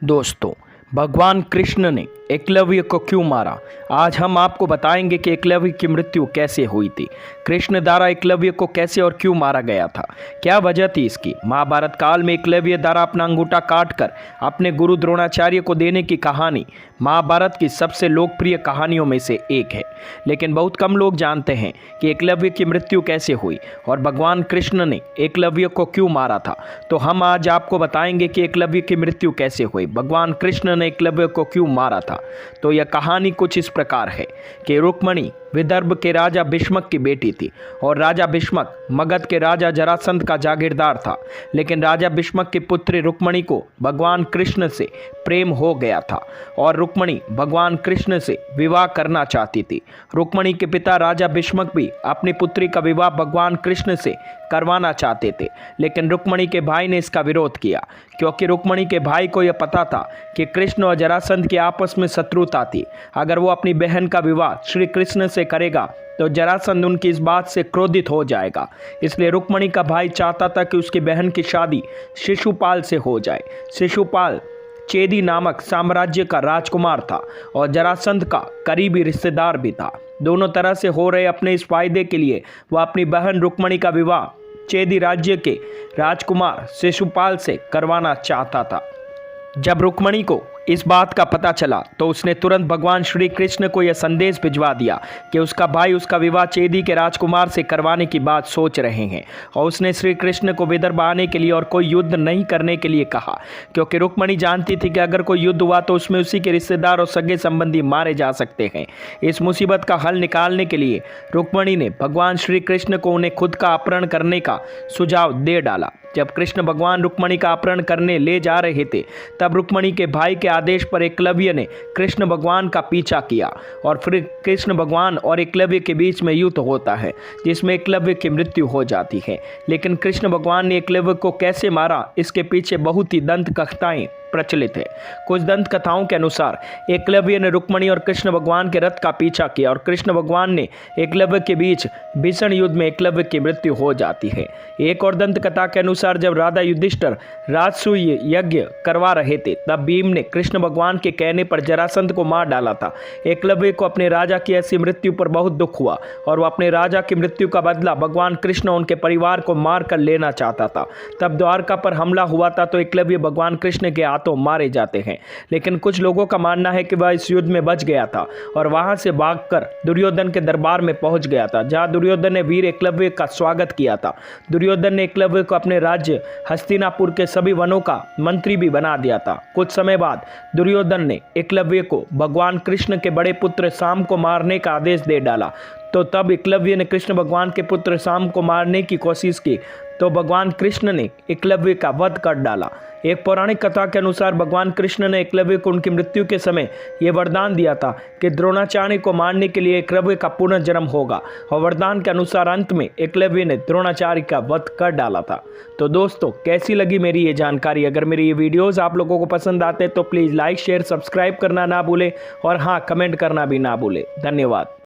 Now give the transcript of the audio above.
दोस्तों, भगवान कृष्ण ने एकलव्य को क्यों मारा? आज हम आपको बताएंगे कि एकलव्य की मृत्यु कैसे हुई थी। कृष्ण द्वारा एकलव्य को कैसे और क्यों मारा गया था, क्या वजह थी इसकी। महाभारत काल में एकलव्य द्वारा अपना अंगूठा काटकर अपने गुरु द्रोणाचार्य को देने की कहानी महाभारत की सबसे लोकप्रिय कहानियों में से एक है। लेकिन बहुत कम लोग जानते हैं कि एकलव्य की मृत्यु कैसे हुई और भगवान कृष्ण ने एकलव्य को क्यों मारा था। तो हम आज आपको बताएंगे कि एकलव्य की मृत्यु कैसे हुई, भगवान कृष्ण ने एकलव्य को क्यों मारा था। तो यह कहानी कुछ इस प्रकार है कि रुक्मिणी विदर्भ के राजा भीष्मक की बेटी थी और राजा भीष्मक मगध के राजा जरासंध का जागीरदार था। लेकिन राजा भीष्मक की पुत्री रुक्मिणी को भगवान कृष्ण से प्रेम हो गया था और रुक्मिणी भगवान कृष्ण से विवाह करना चाहती थी। रुक्मिणी के पिता राजा भीष्मक भी अपनी पुत्री का विवाह भगवान कृष्ण से करवाना चाहते थे, लेकिन रुक्मिणी के भाई ने इसका विरोध किया क्योंकि रुक्मिणी के भाई को यह पता था कि कृष्ण और जरासंध की आपस में शत्रुता थी। अगर वो अपनी बहन का विवाह श्री कृष्ण से करेगा तो जरासंध उनकी इस बात से क्रोधित हो जाएगा। इसलिए रुक्मिणी का भाई चाहता था कि उसकी बहन की शादी शिशुपाल से हो जाए। शिशुपाल चेदी नामक साम्राज्य का राजकुमार था और जरासंध का करीबी रिश्तेदार भी था। दोनों तरह से हो रहे अपने इस फायदे के लिए वह अपनी बहन रुक्मिणी का विवाह चेदी राज्य के राजकुमार शिशुपाल से करवाना चाहता था। जब रुक्मिणी को इस बात का पता चला तो उसने तुरंत भगवान श्री कृष्ण को यह संदेश भिजवा दिया कि उसका भाई उसका विवाह चेदी के राजकुमार से करवाने की बात सोच रहे हैं और उसने श्री कृष्ण को विदर्भ आने के लिए और कोई युद्ध नहीं करने के लिए कहा, क्योंकि रुक्मिणी जानती थी कि अगर कोई युद्ध हुआ तो उसमें उसी के रिश्तेदार और सगे संबंधी मारे जा सकते हैं। इस मुसीबत का हल निकालने के लिए रुक्मिणी ने भगवान श्री कृष्ण को उन्हें खुद का अपहरण करने का सुझाव दे डाला। जब कृष्ण भगवान रुक्मिणी का अपहरण करने ले जा रहे थे तब रुक्मिणी के भाई के आदेश पर एकलव्य ने कृष्ण भगवान का पीछा किया और फिर कृष्ण भगवान और एकलव्य के बीच में युद्ध होता है जिसमें एकलव्य की मृत्यु हो जाती है। लेकिन कृष्ण भगवान ने एकलव्य को कैसे मारा, इसके पीछे बहुत ही दंत कथाएं प्रचलित है। कुछ दंत कथाओं के अनुसार एकलव्य ने रुक्मिणी और कृष्ण भगवान के रथ का पीछा किया और कृष्ण भगवान ने एकलव्य के बीच भीषण युद्ध में एकलव्य की मृत्यु हो जाती है। एक और दंत कथा के अनुसार जब राजा युधिष्ठिर राजसूय यज्ञ करवा रहे थे तब भीम ने कृष्ण भगवान के कहने पर जरासंध को मार डाला था। एकलव्य को अपने राजा की ऐसी मृत्यु पर बहुत दुख हुआ और वह अपने राजा की मृत्यु का बदला भगवान कृष्ण उनके परिवार को मार कर लेना चाहता था। तब द्वारका पर हमला हुआ था तो एकलव्य भगवान कृष्ण के तो मारे जाते हैं। लेकिन कुछ लोगों का मानना है कि वह इस युद्ध में बच गया था और वहां से भागकर दुर्योधन के दरबार में पहुंच गया था, जहां दुर्योधन ने वीर एकलव्य का स्वागत किया था। दुर्योधन ने एकलव्य को अपने राज्य हस्तिनापुर के सभी वनों का मंत्री भी बना दिया था। कुछ समय बाद दुर्योधन ने एकलव्य को भगवान कृष्ण के बड़े पुत्र शाम को मारने का आदेश दे डाला। तो तब एकलव्य ने कृष्ण भगवान के पुत्र शाम को मारने की कोशिश की तो भगवान कृष्ण ने एकलव्य का वध कर डाला। एक पौराणिक कथा के अनुसार भगवान कृष्ण ने एकलव्य को उनकी मृत्यु के समय यह वरदान दिया था कि द्रोणाचार्य को मारने के लिए एकलव्य का पुनर्जन्म होगा और वरदान के अनुसार अंत में एकलव्य ने द्रोणाचार्य का वध कर डाला था। तो दोस्तों, कैसी लगी मेरी ये जानकारी? अगर मेरी ये वीडियोस आप लोगों को पसंद आते तो प्लीज़ लाइक शेयर सब्सक्राइब करना ना भूलें और हाँ, कमेंट करना भी ना भूलें। धन्यवाद।